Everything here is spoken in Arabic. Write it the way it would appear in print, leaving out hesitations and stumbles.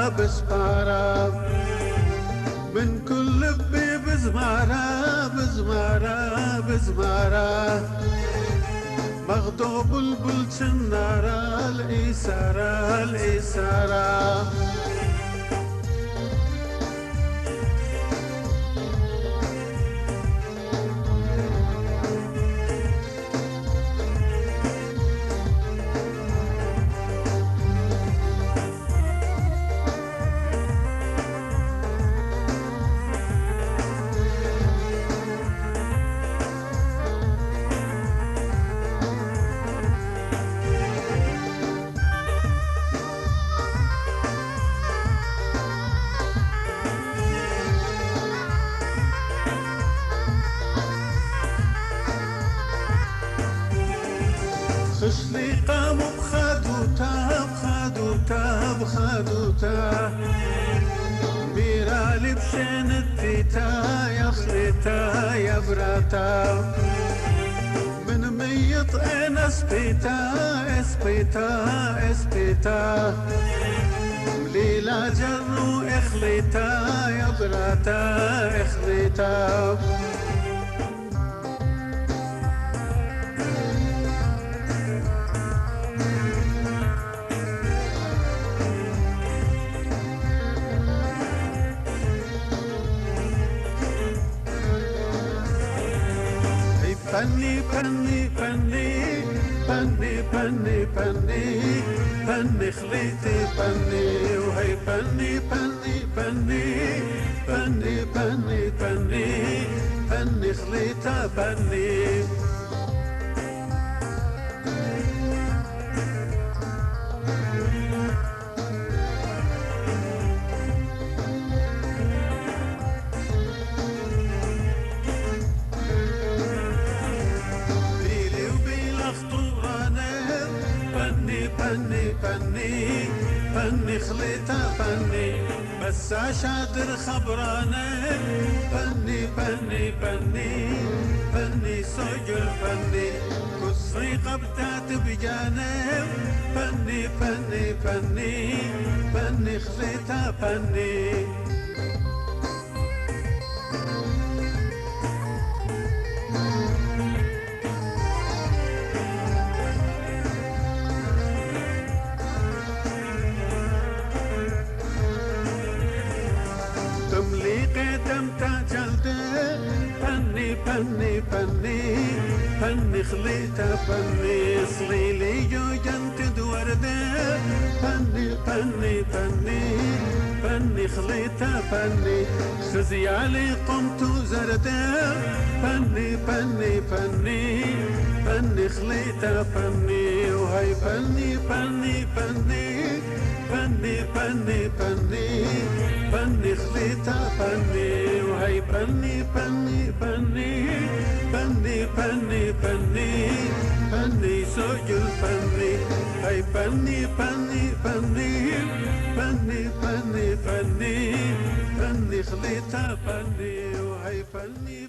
بزمارة من كل لبي بزمارة بزمارة بزمارة مغضوب بلبل النارة الإسارة الإسارة خشلي قاموا بخدوتا بخدوتا بخدوتا ميرالي بشين التيتا يا خليتا يا براتا من ميت انا اسبيتا اسبيتا اسبيتا مليلا جرو اخليتا يا براتا اخليتا فني فني فني فني فني فني فني خليتي فني وهي فني فني فني فني فني فني فني خليتها فني فني فني فني خليتها فني بس عشادر خبرانه فني فني فني فني سجل فني قصي قبتات بجانب فني فني فني فني خليتها فني قدمت جلده فني فني فني فني خليتها فني صليلي جوجنت ورده فني فني فني فني خليتها فني خزي علي قمت زرده فني فني فني فني خليتها فني وهي فني فني فني فني فني فني فني خليتها فني وهي فني فني فني فني فني فني فني سجل فني هي فني فني فني فني فني فني فني خليتها فني وهي فني